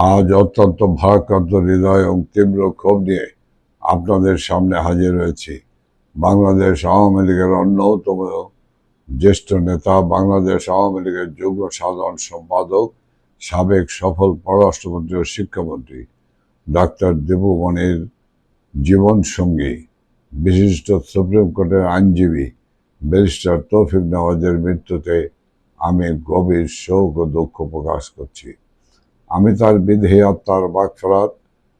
আজ অত্যন্ত ভারাক্রান্ত হৃদয় এবং তীব্র ক্ষোভ নিয়ে আপনাদের সামনে হাজির হয়েছি। বাংলাদেশ আওয়ামী লীগের অন্যতম জ্যেষ্ঠ নেতা, বাংলাদেশ আওয়ামী লীগের যুগ্ম সাধারণ সম্পাদক, সাবেক সফল পররাষ্ট্রমন্ত্রী ও শিক্ষামন্ত্রী ডাক্তার দীপু মনির জীবনসঙ্গী, বিশিষ্ট সুপ্রিম কোর্টের আইনজীবী ব্যারিস্টার তৌফিক নেওয়াজের মৃত্যুতে আমি গভীর শোক ও দুঃখ প্রকাশ করছি। আমি তার বিদেহী আত্মার মাগফিরাত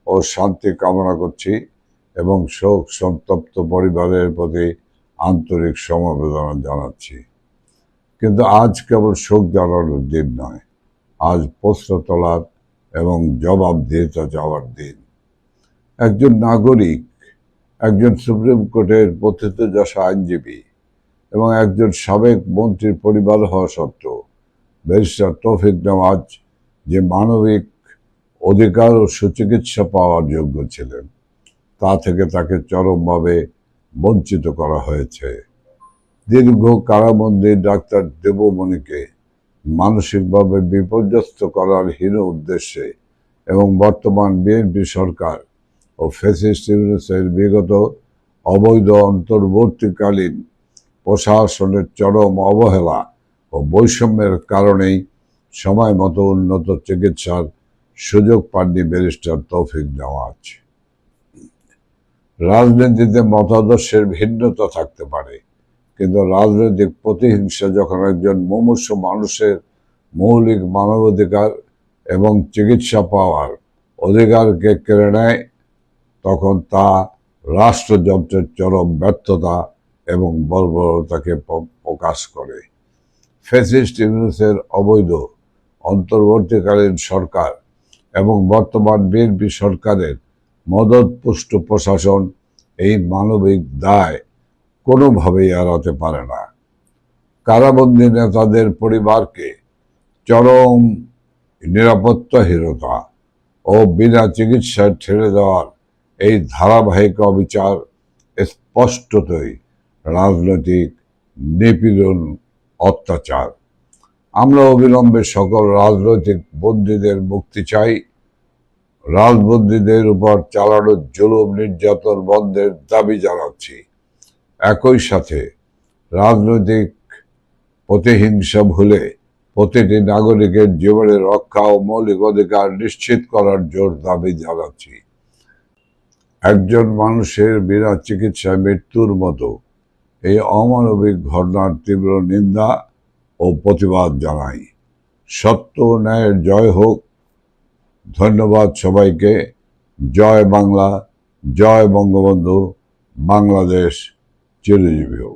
ও শান্তি কামনা করছি এবং শোক সন্তপ্ত পরিবারের প্রতি আন্তরিক সমবেদনা জানাচ্ছি। কিন্তু আজ কেবল শোক জানানোর দিন নয়, আজ প্রশ্ন তোলার এবং জবাবদিহিতা যাওয়ার দিন। একজন নাগরিক, একজন সুপ্রিম কোর্টের প্রথিতযশা আইনজীবী এবং একজন সাবেক মন্ত্রীর পরিবার হওয়া সত্ত্বেও ব্যারিস্টার তৌফিক নেওয়াজ যে মানবিক অধিকার ও সুচিকিৎসা পাওয়ার যোগ্য ছিলেন, তা থেকে তাকে চরমভাবে বঞ্চিত করা হয়েছে। দীর্ঘ কারাবন্দী ডাক্তার দীপু মনিকে মানসিকভাবে বিপর্যস্ত করার হীন উদ্দেশ্যে এবং বর্তমান বিএনপি সরকার ও ফ্যাসিস্ট ইউনূসের বিগত অবৈধ অন্তর্বর্তীকালীন প্রশাসনের চরম অবহেলা ও বৈষম্যের কারণেই সময় মতো উন্নত চিকিৎসার সুযোগ পাননি ব্যারিস্টার তৌফিক নেওয়াজ। রাজনীতিতে মতাদর্শের ভিন্নতা থাকতে পারে, কিন্তু রাজনৈতিক প্রতিহিংসা যখন একজন মুমূর্ষু মানুষের মৌলিক মানবাধিকার এবং চিকিৎসা পাওয়ার অধিকারকে কেড়ে নেয়, তখন তা রাষ্ট্রযন্ত্রের চরম ব্যর্থতা এবং বর্বরতাকে প্রকাশ করে। ফ্যাসিস্ট ইউনূসের অবৈধ অন্তর্বর্তীকালীন সরকার এবং বর্তমান বিএনপি সরকারের মদতপুষ্ট প্রশাসন এই মানবিক দায় কোনোভাবেই এড়াতে পারে না। কারাবন্দী নেতাদের পরিবারকে চরম নিরাপত্তাহীনতা ও বিনা চিকিৎসায় ঠেলে দেওয়ার এই ধারাবাহিক অবিচার স্পষ্টতই রাজনৈতিক নিপীড়ন, অত্যাচার। আমরা অবিলম্বে সকল রাজনৈতিক বন্দীদের মুক্তি চাই। রাজবন্দীদের উপর চালানো জুলুম নির্যাতন বন্ধের দাবি জানাচ্ছি। একই সাথে রাজনৈতিক প্রতিহিংসা ভুলে প্রতিটি নাগরিকের জীবনের রক্ষা ও মৌলিক অধিকার নিশ্চিত করার জোর দাবি জানাচ্ছি। একজন মানুষের বিনা চিকিৎসায় মৃত্যুর মতো এই অমানবিক ঘটনার তীব্র নিন্দা ও প্রতিবাদ জানাই। সত্য ও ন্যায়ের জয় হোক। ধন্যবাদ সবাইকে। জয় বাংলা, জয় বঙ্গবন্ধু। বাংলাদেশ চিরজীবী হোক।